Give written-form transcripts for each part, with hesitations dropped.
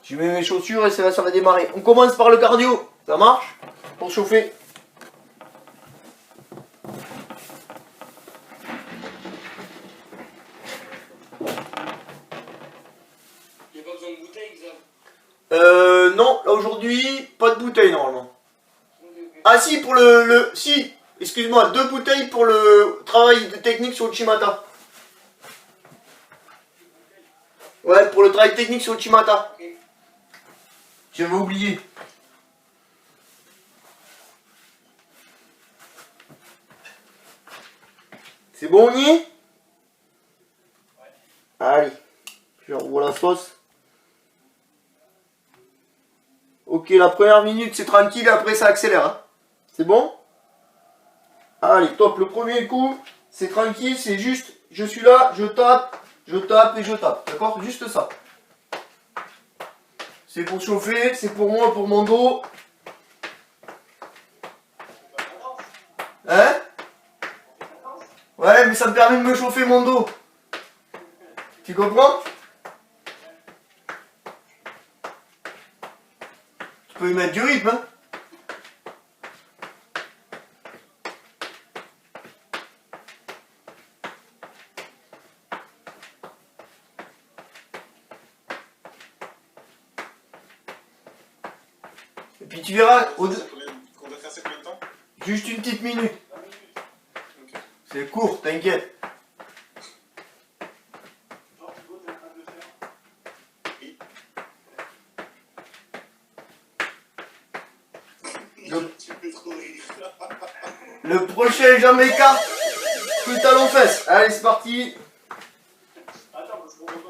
Je mets mes chaussures et ça va démarrer. On commence par le cardio. Ça marche? Pour chauffer. Il n'y a pas besoin de bouteille, Xav? Non, là aujourd'hui, pas de bouteille normalement. Okay. Ah si, pour si, excuse-moi, 2 bouteilles pour le travail de technique sur le Chimata. Ouais, pour le travail technique sur le Chimata. Okay. J'avais oublié. C'est bon, on y est? Ouais. Allez, je revois la sauce. Ok, la première minute c'est tranquille et après ça accélère. Hein. C'est bon? Allez, top. Le premier coup, c'est tranquille, c'est juste, je suis là, je tape et je tape. D'accord? Juste ça. C'est pour chauffer, c'est pour moi, pour mon dos. Hein? Ouais, mais ça me permet de me chauffer mon dos. Tu comprends? Tu peux y mettre du rythme, hein? Et puis tu verras, On doit faire ça combien de temps? juste une petite minute. Okay. C'est court, t'inquiète. Le prochain Jamaïcain, coup de talon fesse. Allez, c'est parti. Attends, je comprends pas.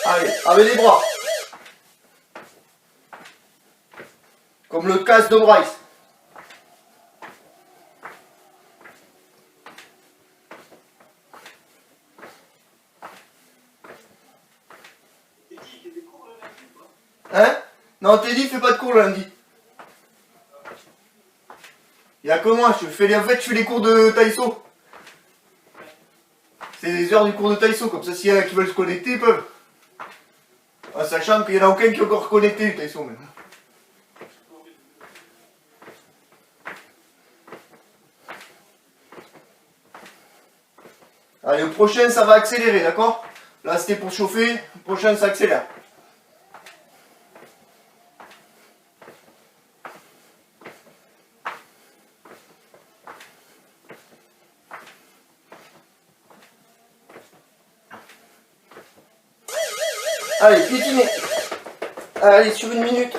Allez, avec les bras. Comme le casse de Bryce. Hein? Non, Teddy fait pas de cours le lundi. Il y a que moi, en fait, je fais les cours de Taïso. C'est les heures du cours de Taïso, comme ça s'il y en a qui veulent se connecter, ils peuvent. En sachant qu'il n'y en a aucun qui est encore connecté, Taïso même. Allez, le prochain ça va accélérer, d'accord? Là c'était pour chauffer, le prochain ça accélère. Allez, piétiner. Allez, sur une minute.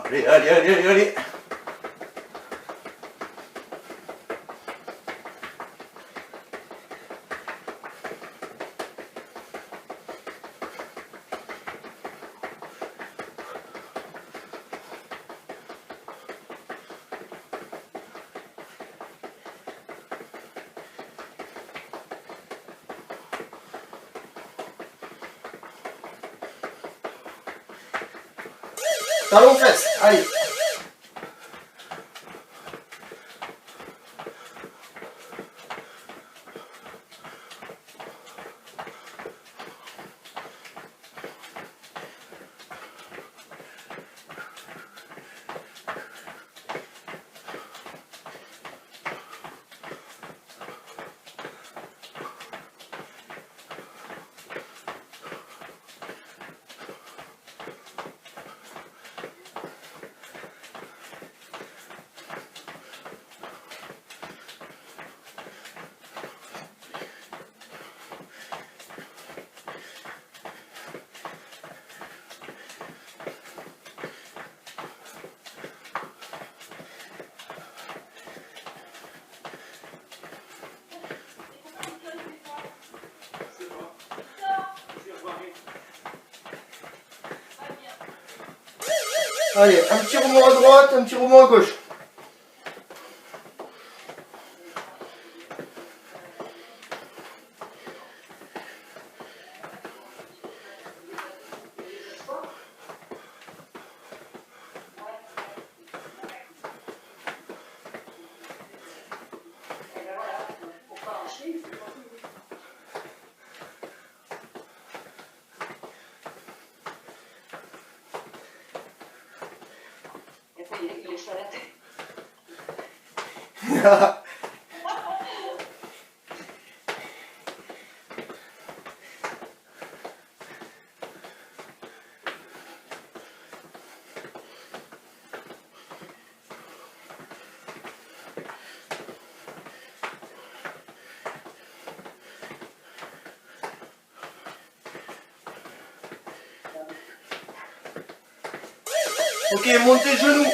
Allez, allez, allez, allez, allez. Talon fesse, allez. Allez, un petit roulement à droite, un petit roulement à gauche. Il est sur la tête. Ok, montez le genou.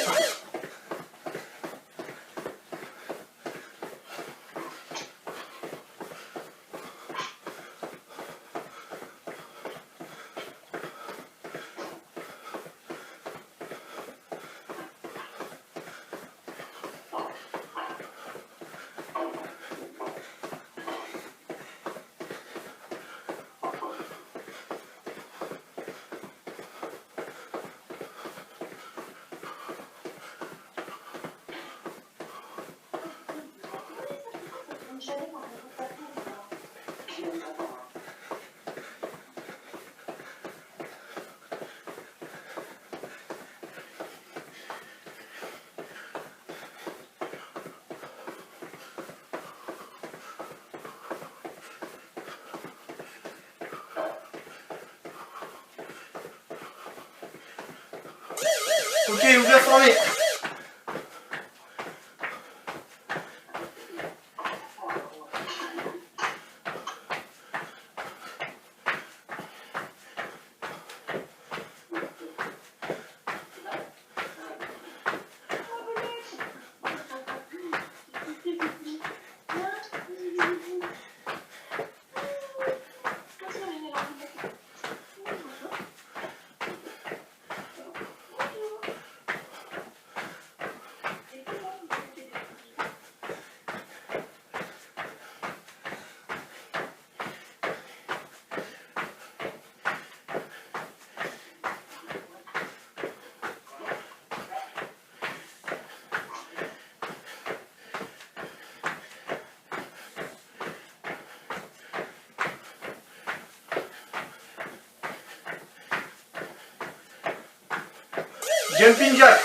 Ok, ouvert fermé. Jumping jack.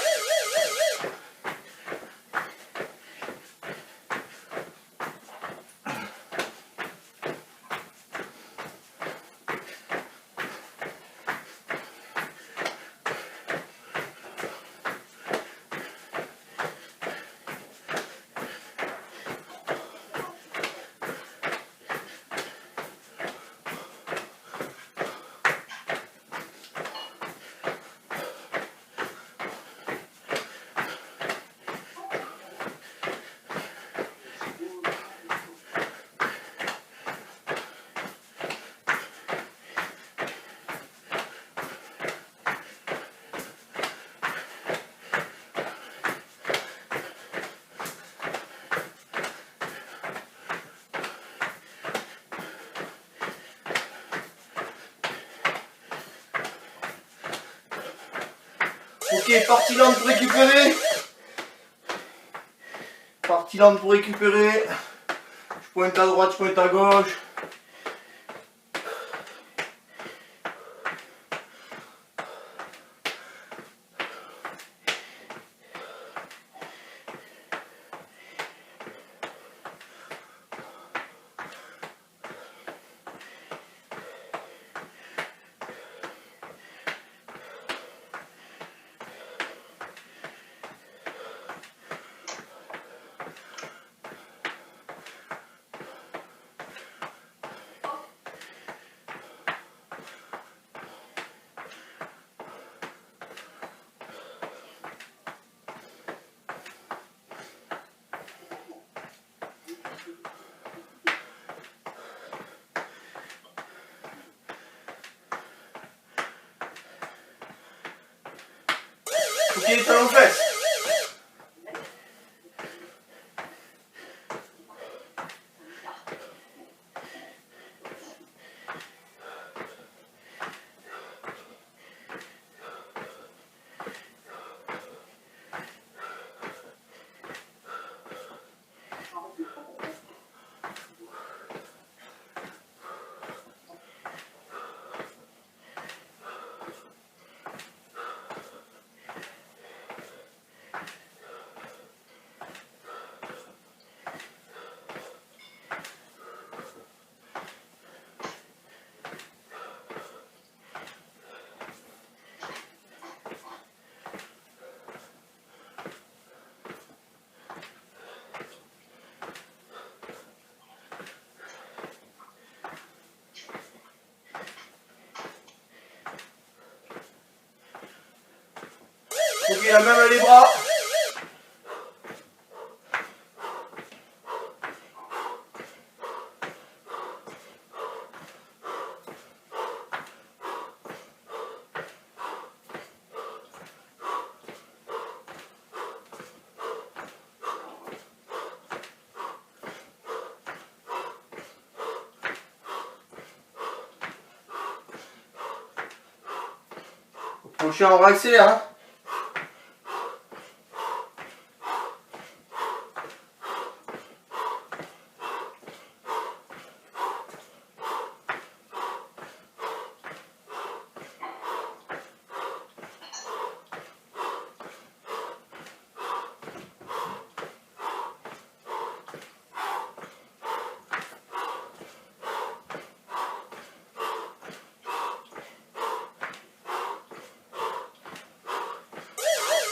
Ok, partie lente pour récupérer. Partie lente pour récupérer. Je pointe à droite, je pointe à gauche. Ok, talon fesse. Ok, la main les bras. Prochain, on accélère. Hein.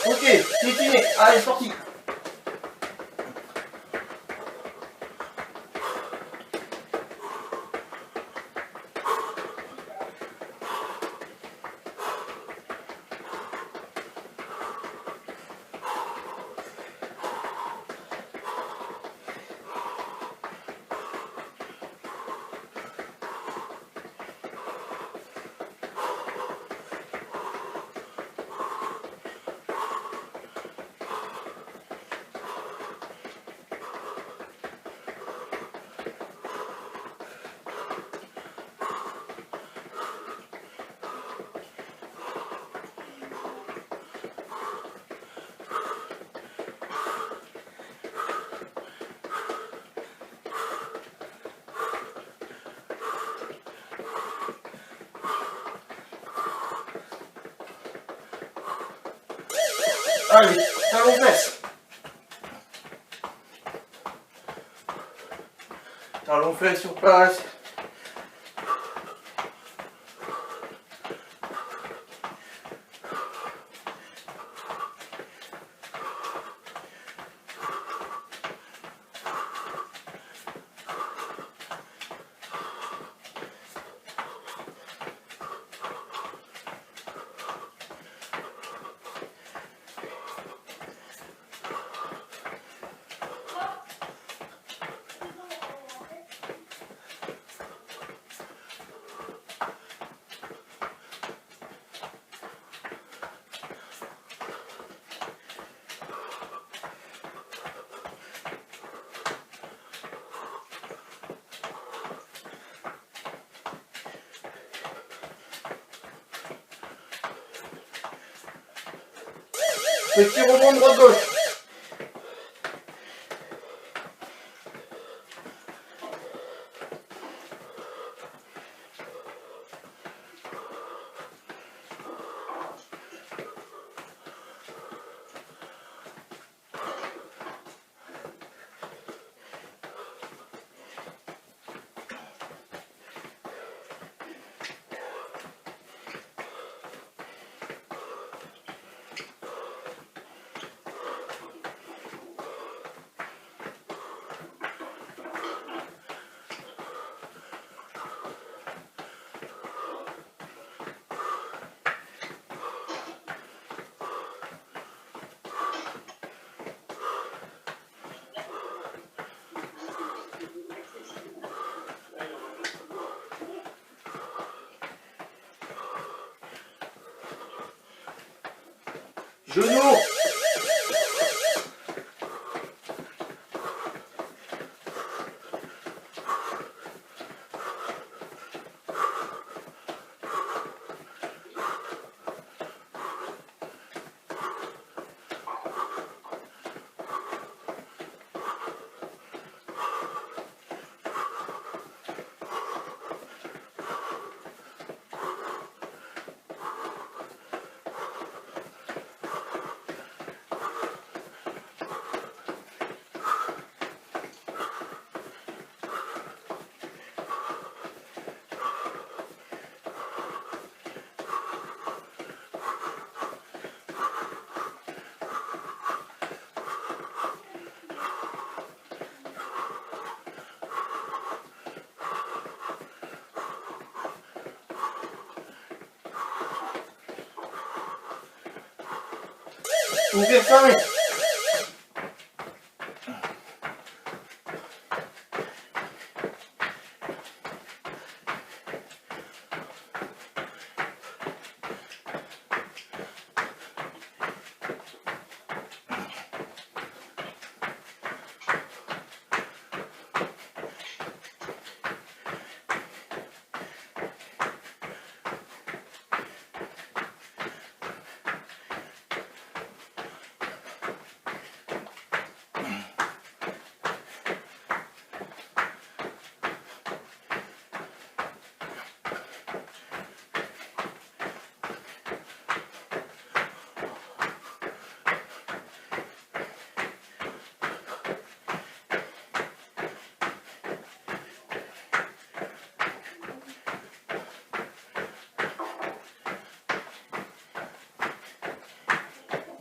Ok, piétiné. Allez, c'est parti. Allez, talon fesse. Talon fesse sur place. Petit rebond droite-gauche. Genou. Ouvrir, fermer.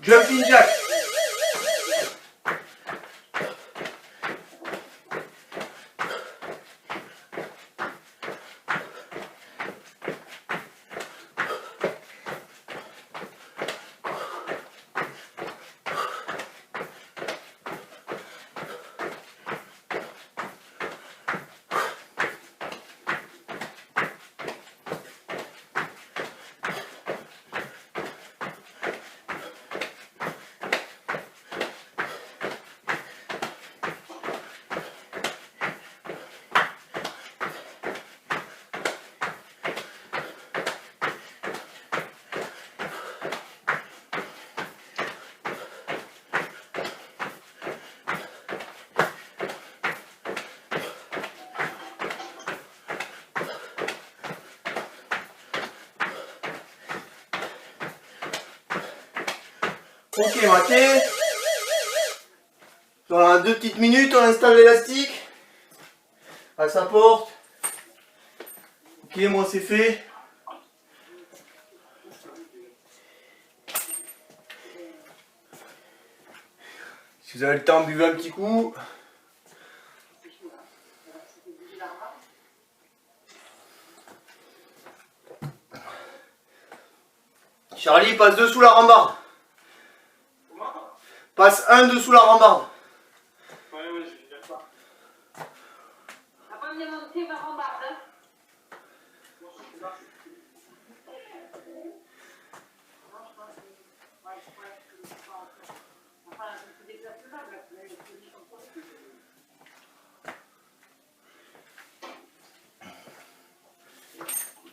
Jumping jack. Ok, maté. Dans 2 petites minutes, on installe l'élastique à sa porte. Ok, moi c'est fait. Si vous avez le temps, buvez un petit coup. Charlie, passe dessous la rambarde. Passe un dessous la rambarde. Ouais, je vais faire ça. Après, me monter ma rambarde.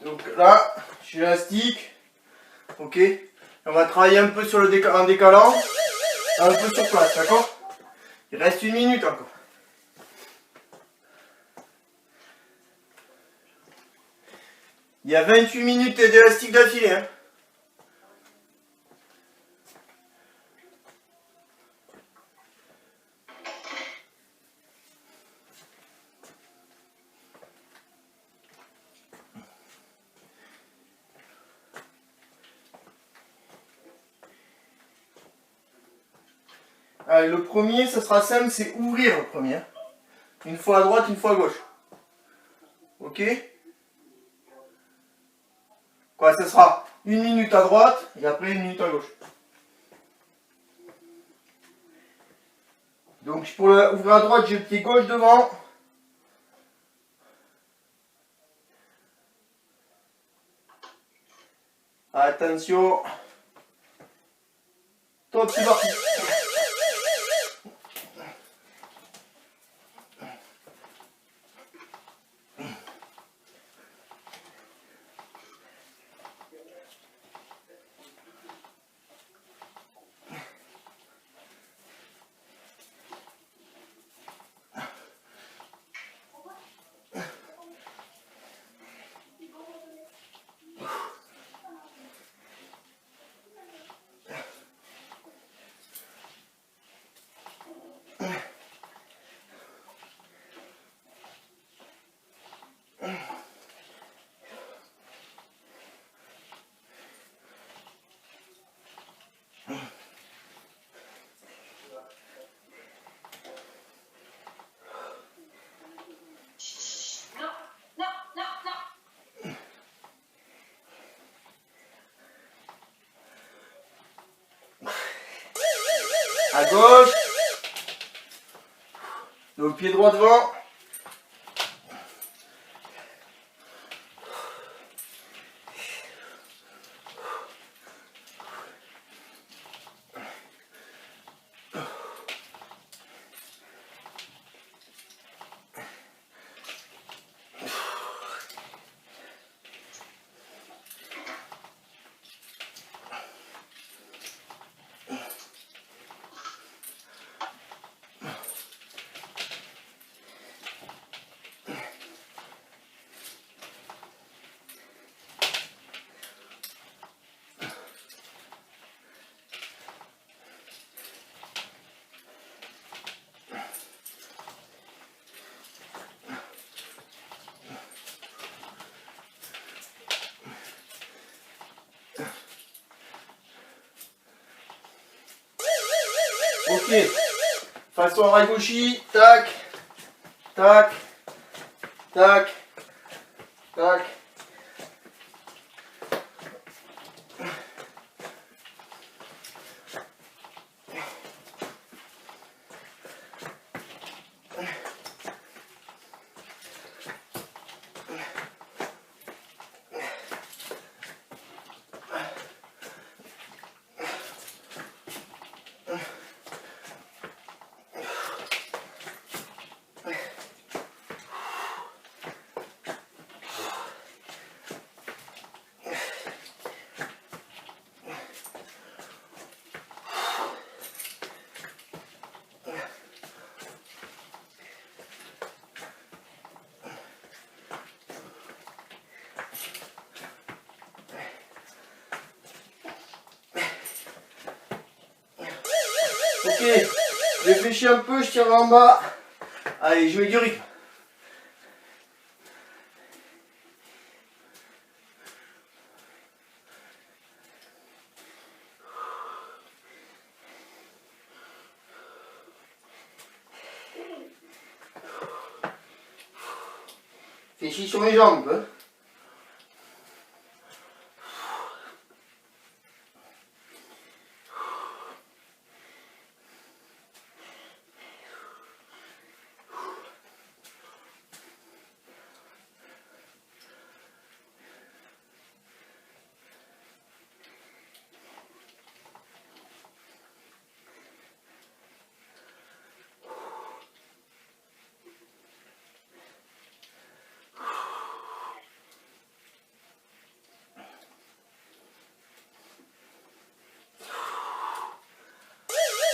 Donc là, je suis élastique. Ok. On va travailler un peu sur le en décalant. Un peu sur place, d'accord? Il reste 1 minute encore. Il y a 28 minutes d'élastique d'affilée. Hein. Allez, le premier, ça sera simple, c'est ouvrir le premier. Une fois à droite, une fois à gauche. Ok? Quoi, ça sera 1 minute à droite et après 1 minute à gauche. Donc pour ouvrir à droite, j'ai le pied gauche devant. Attention. Hop, c'est parti. Non, non, non, non. À gauche. Le pied droit devant. Ok. Façon raigoshi. Tac. Tac. Tac. Tac. Ok, réfléchis un peu, je tire en bas. Allez, je mets du rythme. Réfléchis sur mes jambes. Hein.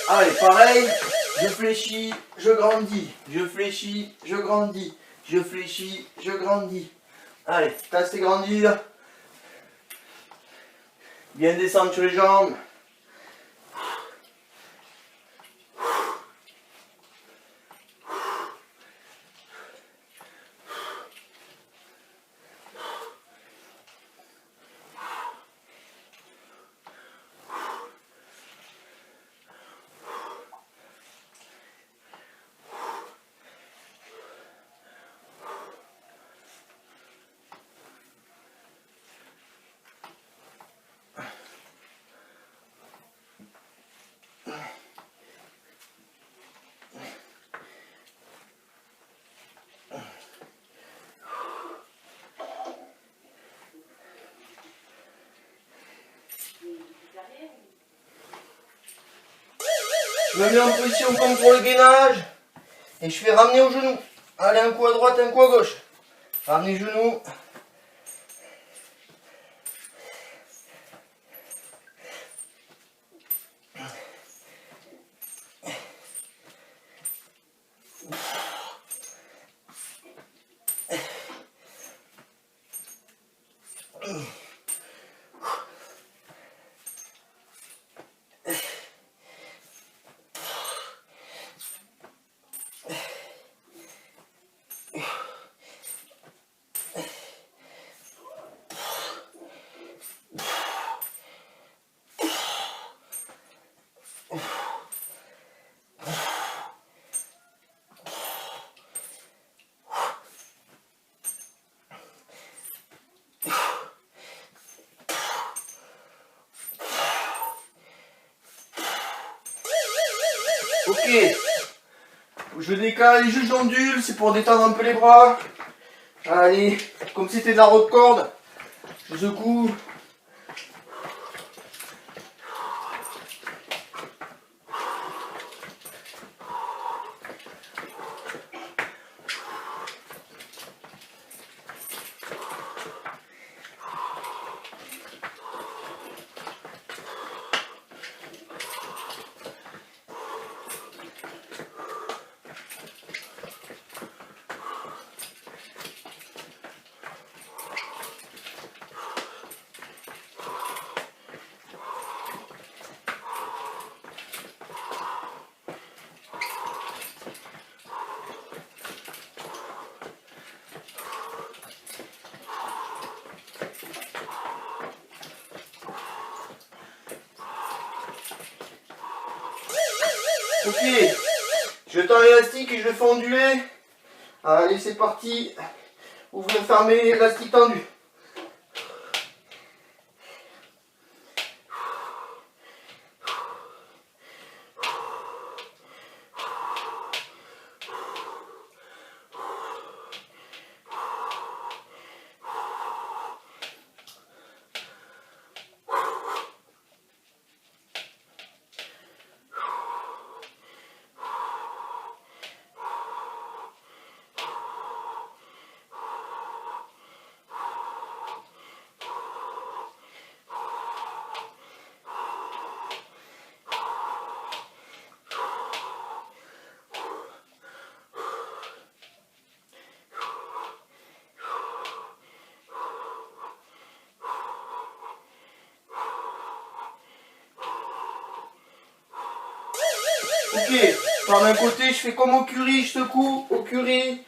Allez, pareil, je fléchis, je grandis, je fléchis, je grandis, je fléchis, je grandis. Allez, tasse et grandir. Bien descendre sur les jambes. Je me mets en position comme pour le gainage. Et je fais ramener au genou. Allez, un coup à droite, un coup à gauche. Ramenez genou. Ok, je décale, juste j'ondule, c'est pour détendre un peu les bras. Allez, comme si c'était de la route corde, je secoue. Ok, je tends l'élastique et je le fais onduler. Allez, c'est parti. Ouvrez, fermez, élastique tendu. Ok, par d'un côté, je fais comme au curry, je secoue, au curry,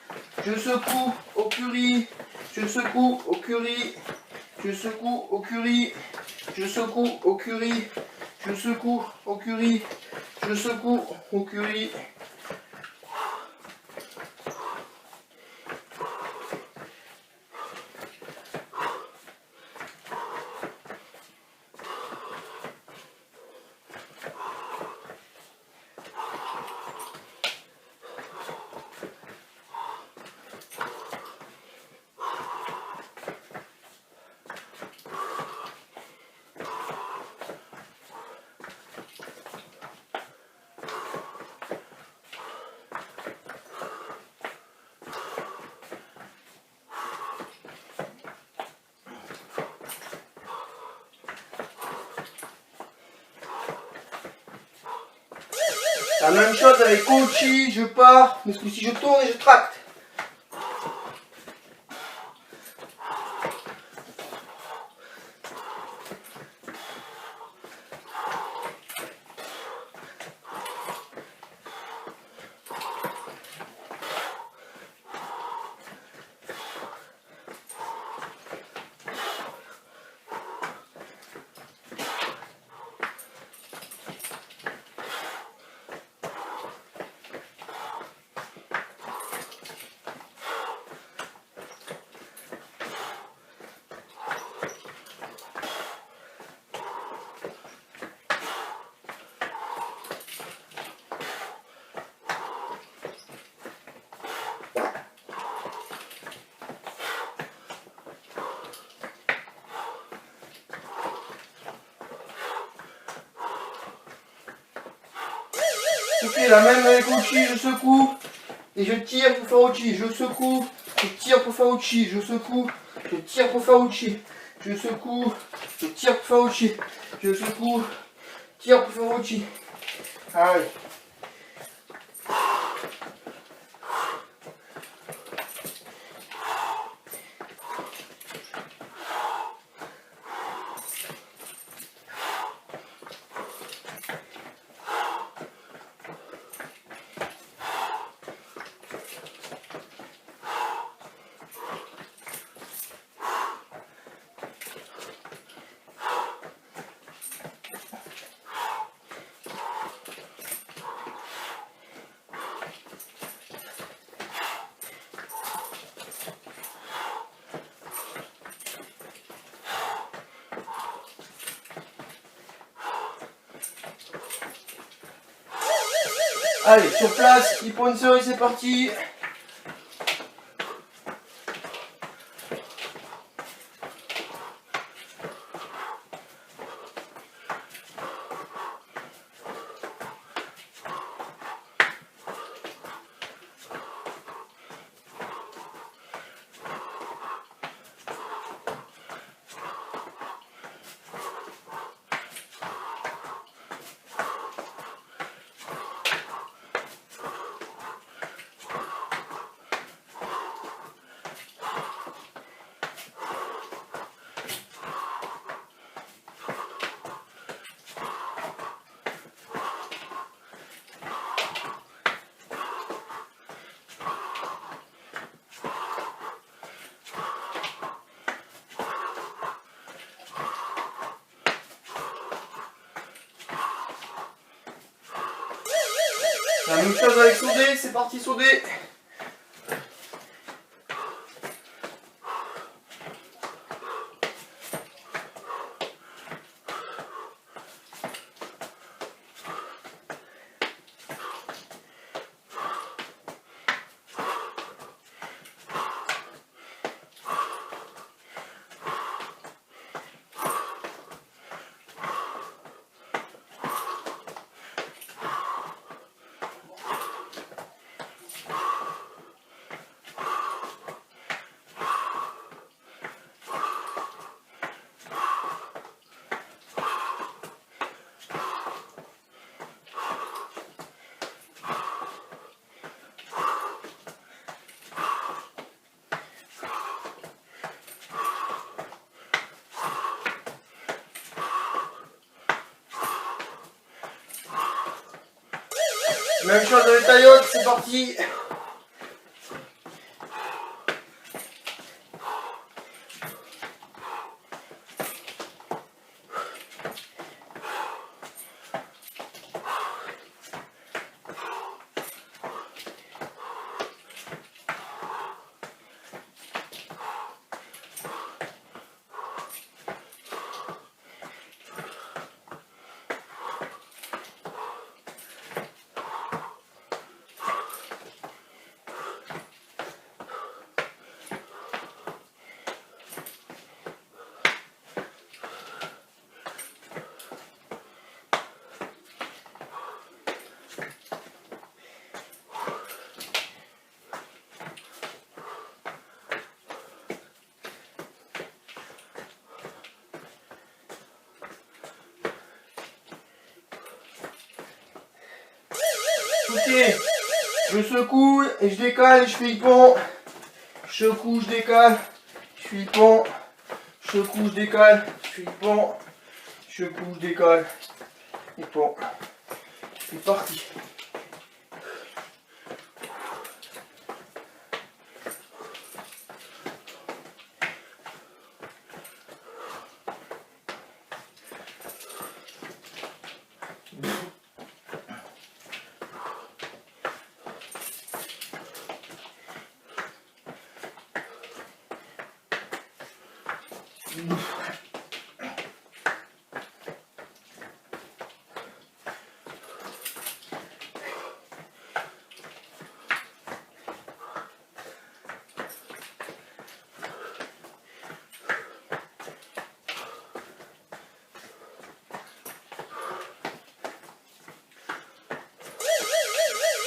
je secoue, au curry, je secoue, au curry, je secoue, au curry, je secoue, au curry, je secoue, au curry, je secoue, au curry. La même chose avec Kochi, je pars, mais ce coup-ci je tourne et je tracte. Ok, la même avec Ochi, je secoue. Et je tire pour faire Ochi, je secoue. Je tire pour faire Ochi, je secoue. Je tire pour faire Ochi. Je secoue. Je tire pour faire Ochi. Je secoue. Tire pour faire Ochi. Allez. Allez, sur place, Ipponzori, c'est parti. La même chose avec Soudé, c'est parti Soudé. Même chose avec Taillot, c'est parti. Ok, je secoue et je décale et je fais Ippon. Je secoue, je décale, je fais Ippon. Je secoue, je décale, je fais Ippon. Je secoue, je décale, Ippon. C'est parti.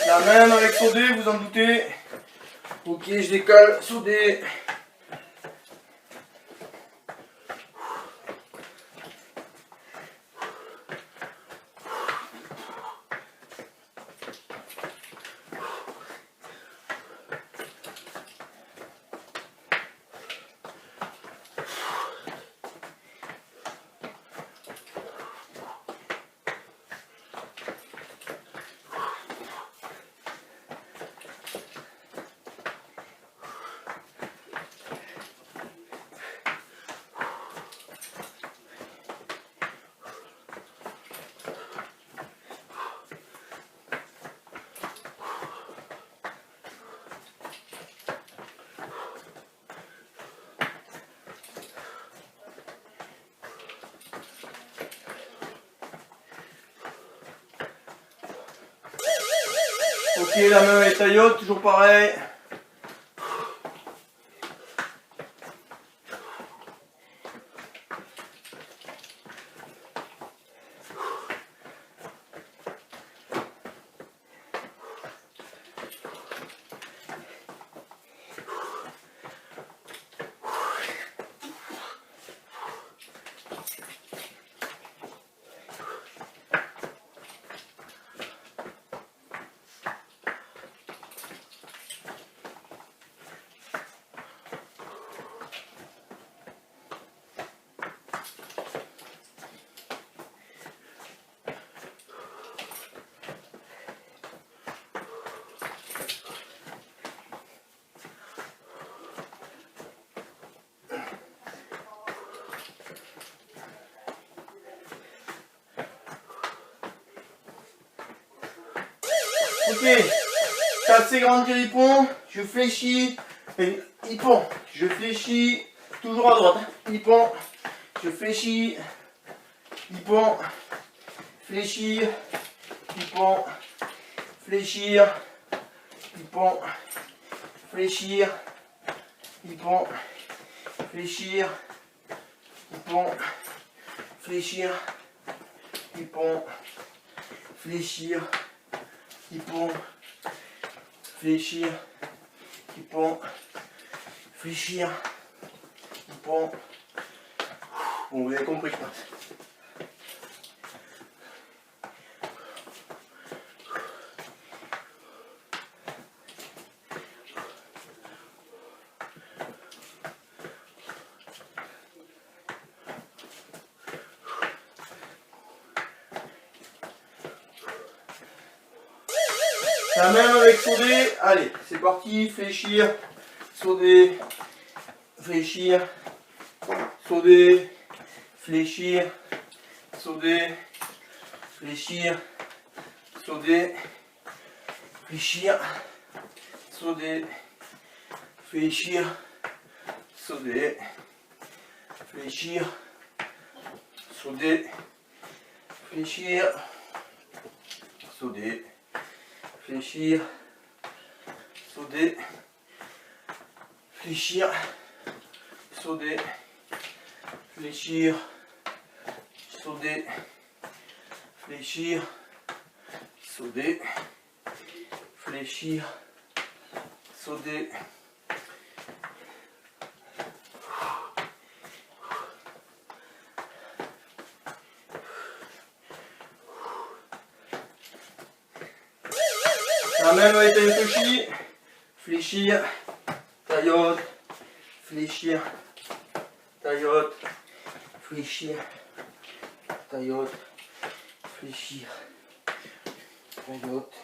La même avec Sodé, vous en doutez. Ok, je décale Sodé. Ok, la main est taillotte, toujours pareil. Ok, casser grandir hippon, je fléchis, hippon, je fléchis, toujours à droite, hippon, je fléchis, hippon, fléchir, hippon, fléchir, hippon, fléchir, hippon, fléchir, hippon, fléchir, hippon, fléchir, hippon, fléchir, hippon, fléchir, hippon. Bon, vous avez compris, je pense. La même avec Sodé, allez, c'est parti, fléchir, Sodé, fléchir, Sodé, fléchir, Sodé, fléchir, Sodé, fléchir, Sodé, fléchir, Sodé, fléchir, Sodé, fléchir, Sodé, fléchir, Sodé, fléchir, Sodé, fléchir, Sodé, fléchir, Sodé, fléchir, Sodé. La même avec un fléchi, fléchir, taillotte, fléchir, taillotte, fléchir, taillotte, fléchir, taillotte.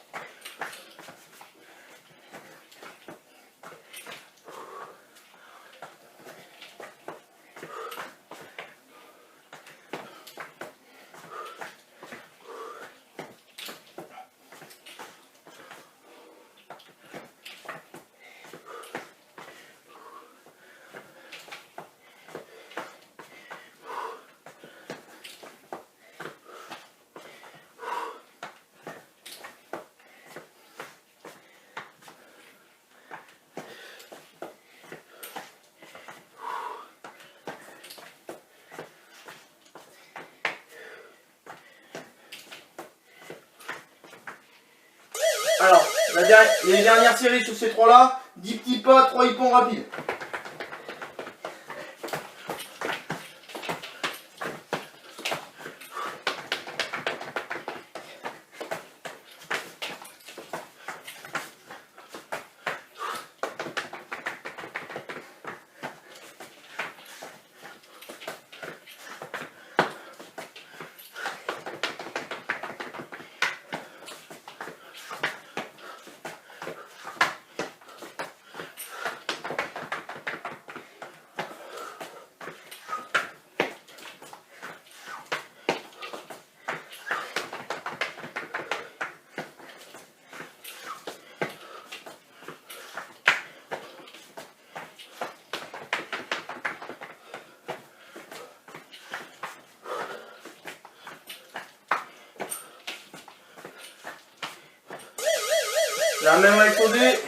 Alors, Les dernières séries sur ces 3-là, 10 petits pas, 3 hippons rapides. La même avec au dé.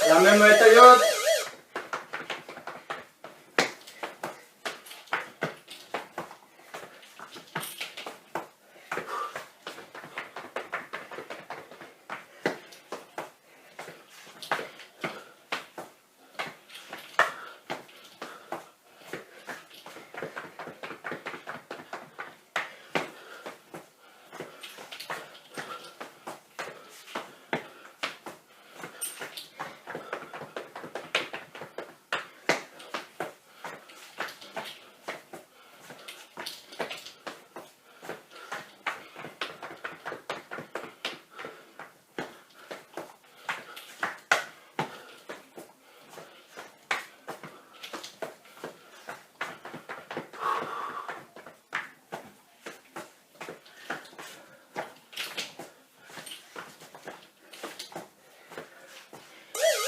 La même avec Tayotte.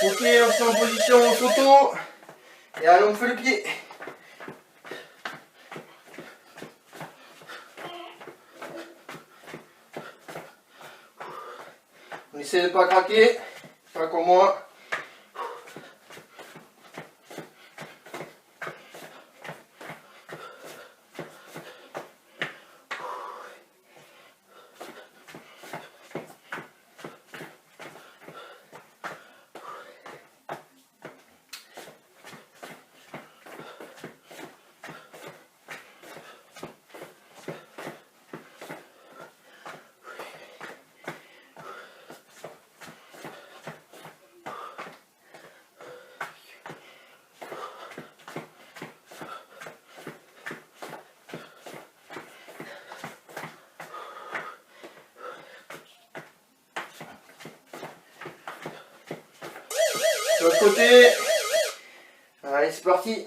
Ok, on se met en position photo. Et allez, on fait le pied. On essaie de ne pas craquer. Pas comme moi. De l'autre côté. Allez, c'est parti.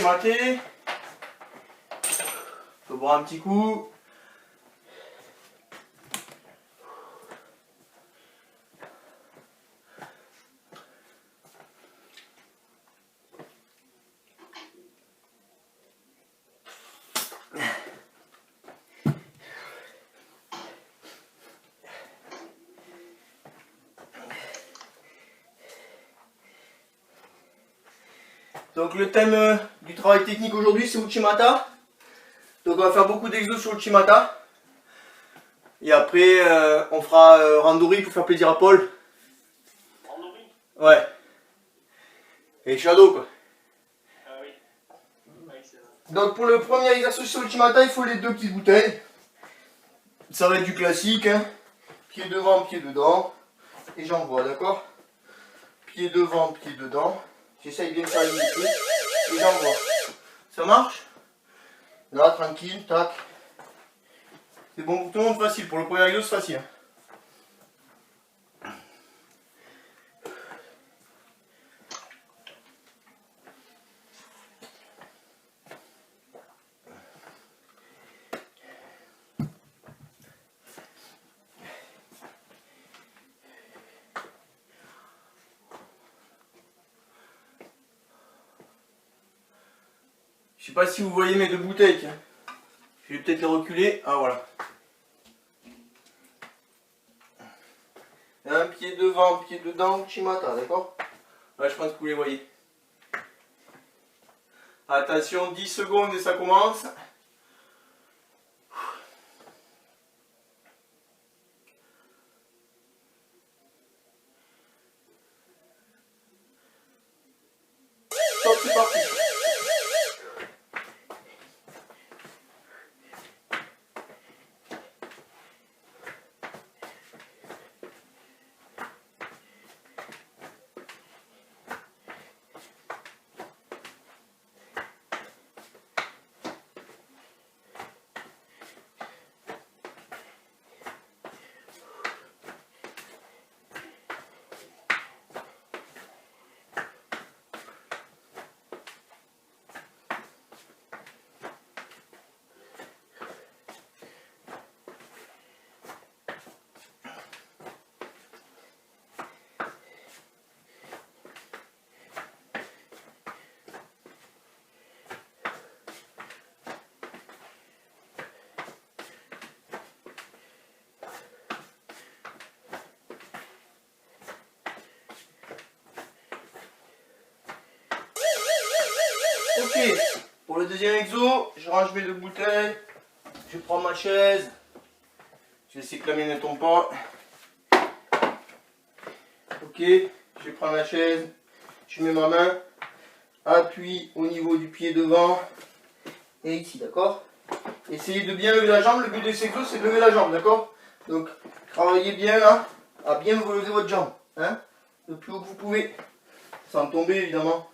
schémater. On peut boire un petit coup. Donc le thème du travail technique aujourd'hui c'est Uchimata. Donc on va faire beaucoup d'exos sur Uchimata. Et après on fera Randori pour faire plaisir à Paul. Randori? Ouais. Et Shadow quoi. Ah oui. Oui, c'est vrai. Donc pour le premier exercice sur Uchimata il faut les 2 petites bouteilles. Ça va être du classique. Hein. Pied devant, pied dedans. Et j'envoie, d'accord? Pied devant, pied dedans. J'essaye bien de faire les trucs. Et j'envoie. Ça marche? Là, tranquille, tac. C'est bon pour tout le monde, facile. Pour le premier exo, c'est facile. Je sais pas si vous voyez mes 2 bouteilles. Tiens. Je vais peut-être les reculer. Ah voilà. Un pied devant, pied dedans, Uchimata, d'accord? Ouais, je pense que vous les voyez. Attention, 10 secondes et ça commence. Stop, c'est parti. Ok, pour le deuxième exo, je range mes 2 bouteilles, je prends ma chaise, je vais essayer que la mienne ne tombe pas. Ok, je prends la chaise, je mets ma main, appui au niveau du pied devant et ici, d'accord? Essayez de bien lever la jambe, le but de ces exos c'est de lever la jambe, d'accord? Donc travaillez bien là, à bien vous lever votre jambe, hein? Le plus haut que vous pouvez, sans tomber évidemment.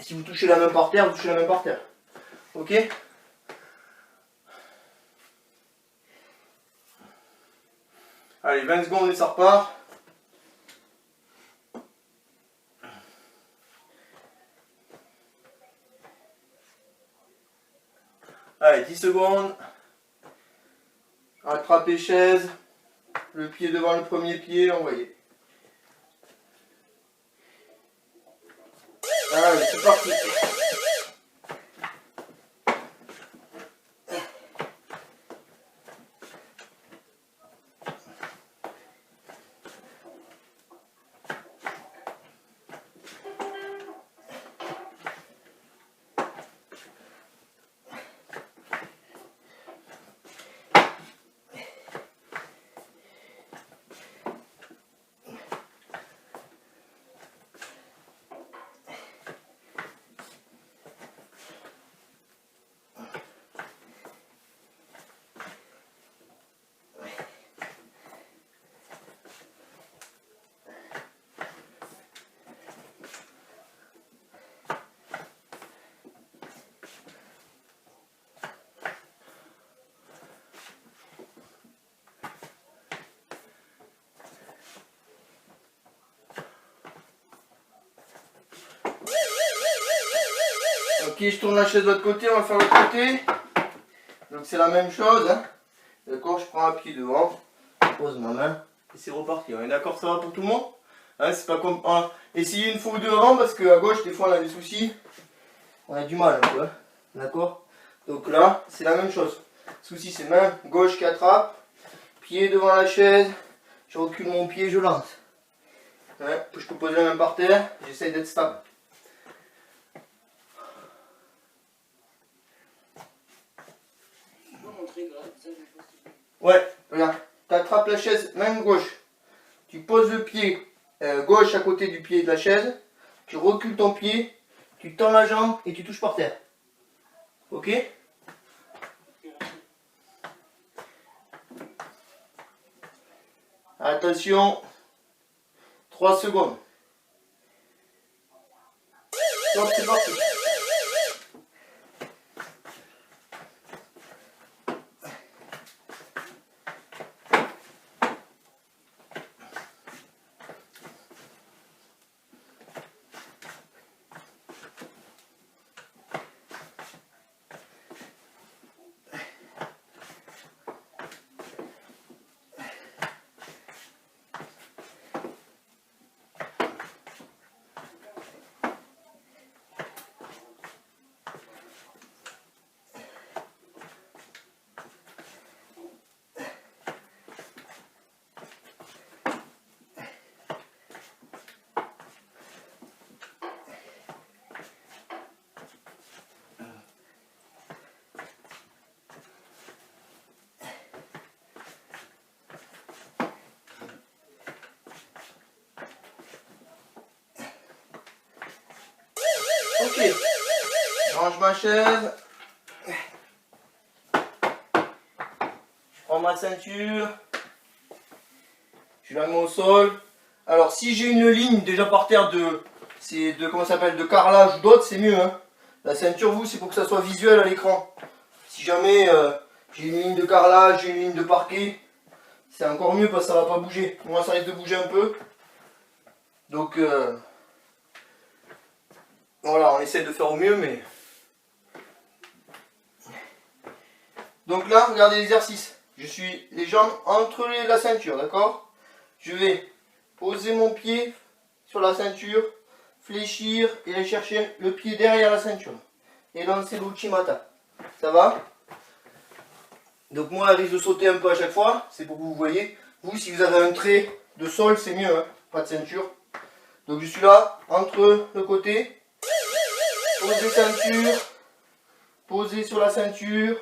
Et si vous touchez la main par terre, vous touchez la main par terre. Ok? Allez, 20 secondes et ça repart. Allez, 10 secondes. Attrapez chaise. Le pied devant le premier pied, envoyez. Allez, c'est parti. Ok, je tourne la chaise de l'autre côté, on va faire l'autre côté. Donc c'est la même chose. Hein. D'accord, je prends un pied devant, je pose ma main et c'est reparti. On est d'accord, ça va pour tout le monde? Hein, c'est pas comme. Essayez une fois ou deux avant parce qu'à gauche, des fois on a des soucis. On a du mal un peu. Hein. D'accord? Donc là, c'est la même chose. Souci, c'est main gauche qui attrape, pied devant la chaise, je recule mon pied, je lance. Hein, je peux poser la main par terre, j'essaye d'être stable. Ouais, regarde, tu attrapes la chaise, main gauche, tu poses le pied gauche à côté du pied de la chaise, tu recules ton pied, tu tends la jambe et tu touches par terre. Ok? Attention, 3 secondes. Hop, c'est parti. Ok, je range ma chaise, je prends ma ceinture, je la mets au sol. Alors si j'ai une ligne déjà par terre comment ça s'appelle, de carrelage ou d'autres, c'est mieux. Hein. La ceinture, vous, c'est pour que ça soit visuel à l'écran. Si jamais j'ai une ligne de carrelage, j'ai une ligne de parquet, c'est encore mieux parce que ça va pas bouger. Moi, ça risque de bouger un peu. Donc voilà, on essaie de faire au mieux, mais... Donc là, regardez l'exercice. Je suis les jambes entre la ceinture, d'accord? Je vais poser mon pied sur la ceinture, fléchir et aller chercher le pied derrière la ceinture. Et lancer l'Uchimata. Ça va? Donc moi, elle risque de sauter un peu à chaque fois. C'est pour que vous voyez. Vous, si vous avez un trait de sol, c'est mieux. Hein, pas de ceinture. Donc je suis là, entre le côté. Poser ceinture. Poser sur la ceinture.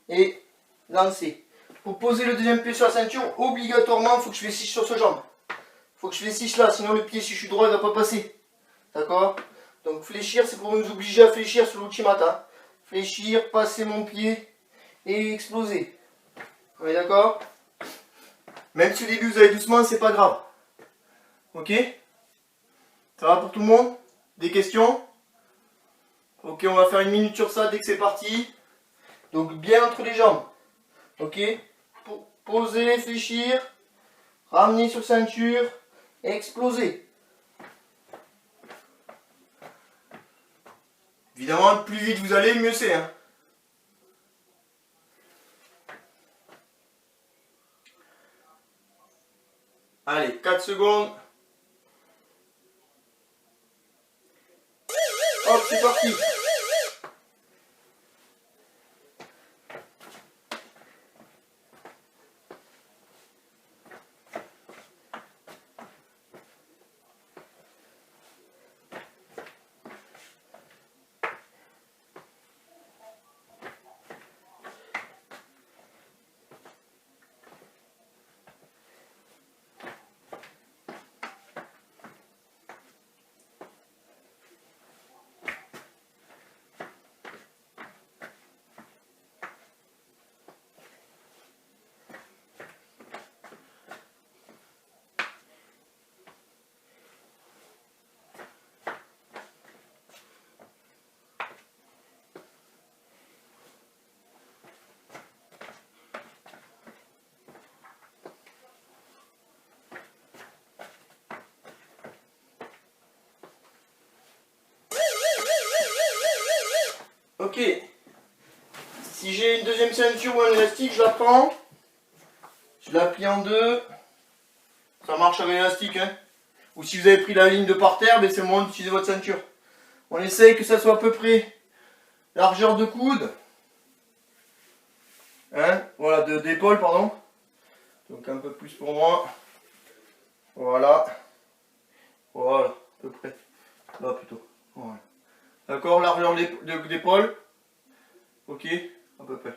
Et lancer. Pour poser le deuxième pied sur la ceinture, obligatoirement, il faut que je fléchisse sur ce jambe. Il faut que je fléchisse là, sinon le pied, si je suis droit, il ne va pas passer. D'accord? Donc fléchir, c'est pour nous obliger à fléchir sur l'Uchimata. Fléchir, passer mon pied et exploser. On est d'accord? Même si au début vous allez doucement, c'est pas grave. Ok? Ça va pour tout le monde? Des questions? Ok, on va faire une minute sur ça dès que c'est parti. Donc bien entre les jambes. Ok? Poser, fléchir, ramener sur ceinture, exploser. Évidemment, plus vite vous allez, mieux c'est. Hein. Allez, 4 secondes. Hop, c'est parti. Ok. Si j'ai une deuxième ceinture ou un élastique, je la prends. Je la plie en deux. Ça marche avec l'élastique, hein. Ou si vous avez pris la ligne de par terre, ben c'est le moment d'utiliser votre ceinture. On essaye que ça soit à peu près largeur de coude. Hein, voilà, d'épaule, pardon. Donc un peu plus pour moi. Voilà. Voilà, à peu près. Là plutôt. Voilà. D'accord, largeur d'épaule. Ok, à peu près.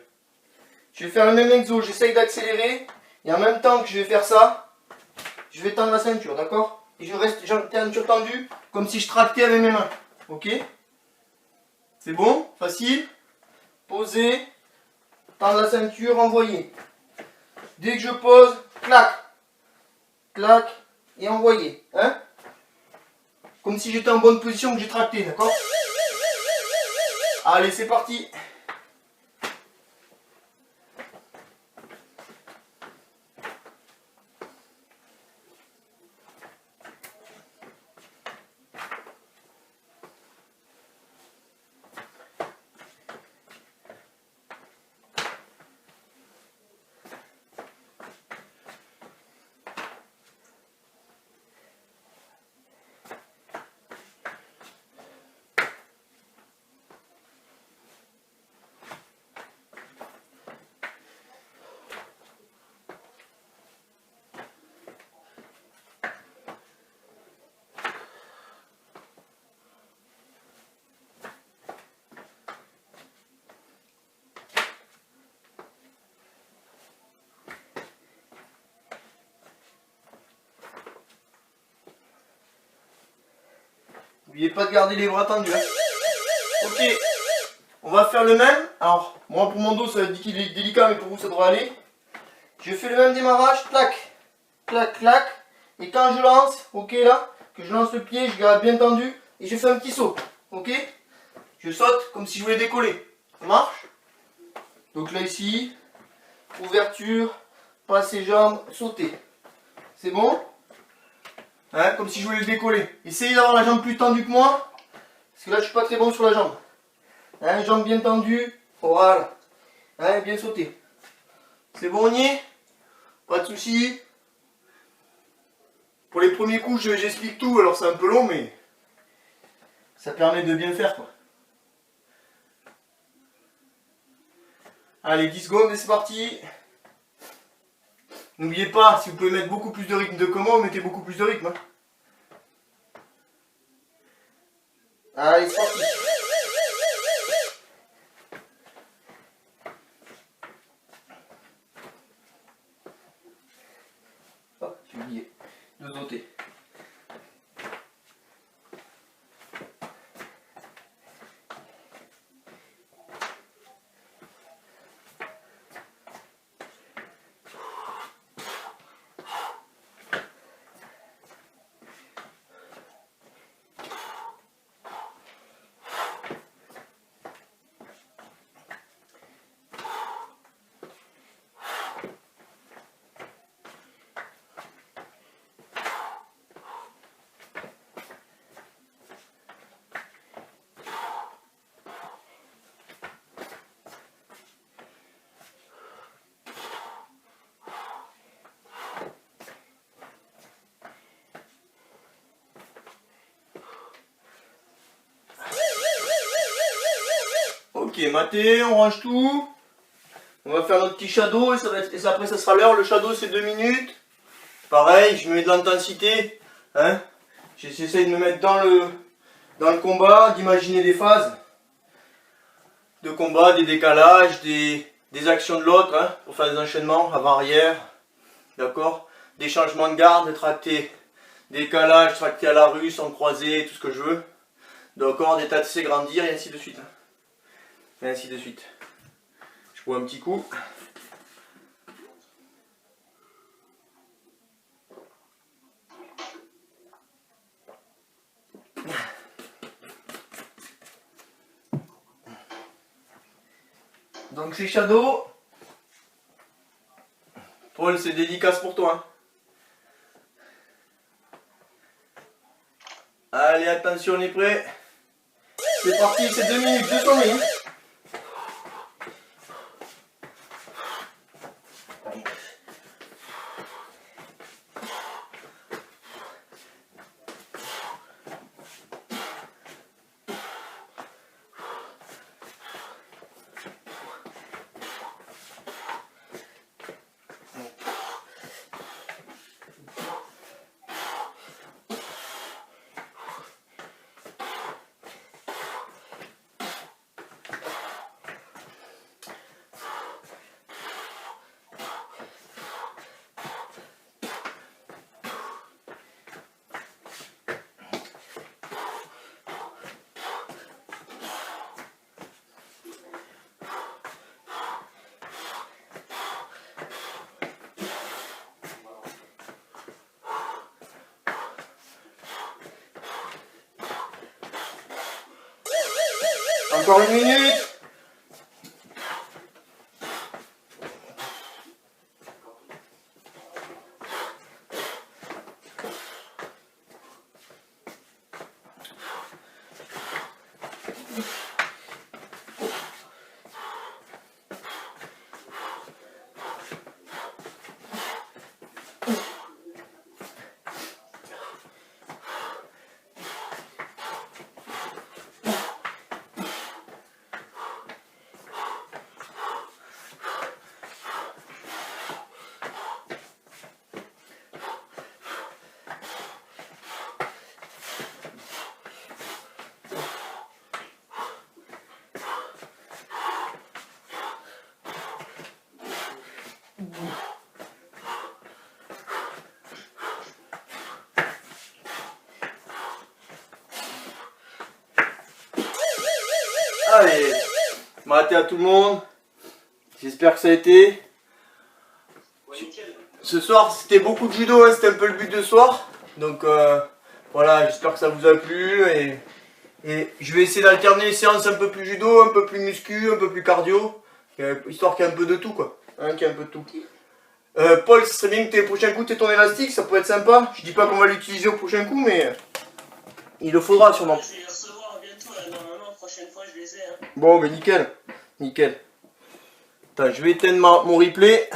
Je vais faire le même exo, j'essaye d'accélérer. Et en même temps que je vais faire ça, je vais tendre la ceinture, d'accord? Et je reste ceinture tendue, comme si je tractais avec mes mains. Ok? C'est bon? Facile? Poser, tendre la ceinture, envoyer. Dès que je pose, clac, clac, et envoyer. Hein? Comme si j'étais en bonne position, que j'ai tracté, d'accord? Allez, c'est parti! N'oubliez pas de garder les bras tendus. Hein. Ok, on va faire le même. Alors, moi pour mon dos ça va être délicat, mais pour vous ça devrait aller. Je fais le même démarrage, clac, clac, clac. Et quand je lance, ok là, que je lance le pied, je garde bien tendu. Et je fais un petit saut, ok. Je saute comme si je voulais décoller. Ça marche? Donc là ici, ouverture, passe les jambes, sauter. C'est bon? Hein, comme si je voulais le décoller. Essayez d'avoir la jambe plus tendue que moi. Parce que là je suis pas très bon sur la jambe. Hein, jambe bien tendue. Voilà. Hein, bien sauté. C'est bon, on y est? Pas de soucis. Pour les premiers coups j'explique tout. Alors c'est un peu long mais ça permet de bien faire quoi. Allez, 10 secondes et c'est parti. N'oubliez pas, si vous pouvez mettre beaucoup plus de rythme de comment, mettez beaucoup plus de rythme. Hein. Allez, c'est parti. Oh, j'ai oublié de noter. Ok, maté, on range tout. On va faire notre petit shadow et après ça sera l'heure. Le shadow c'est 2 minutes. Pareil, je mets de l'intensité. Hein. J'essaie de me mettre dans le combat, d'imaginer des phases de combat, des décalages, des actions de l'autre, hein, pour faire des enchaînements avant-arrière. D'accord. Des changements de garde, des tractés, décalage, tracté à la russe, en croisé, tout ce que je veux. D'accord, des tasser, grandir et ainsi de suite. Hein. Et ainsi de suite. Je bois un petit coup. Donc c'est shadow. Paul, c'est dédicace pour toi. Hein. Allez, attention, on est prêt. C'est parti, c'est 2 minutes, 200 minutes. Encore une minute. Allez, maté à tout le monde. J'espère que ça a été. Ouais, nickel. Ce soir, c'était beaucoup de judo, hein, c'était un peu le but de ce soir. Donc voilà, j'espère que ça vous a plu. Et je vais essayer d'alterner les séances un peu plus judo, un peu plus muscu, un peu plus cardio. Histoire qu'il y ait un peu de tout, quoi. Hein, qu'il y ait un peu de tout. Paul, ce serait bien que tes prochains coups, tu aies ton élastique, ça pourrait être sympa. Je dis pas qu'on va l'utiliser au prochain coup, mais il le faudra sûrement. Je vais les recevoir bientôt, là, normalement, la prochaine fois, je les ai. Hein. Bon, mais nickel. Nickel. Attends, je vais éteindre mon replay.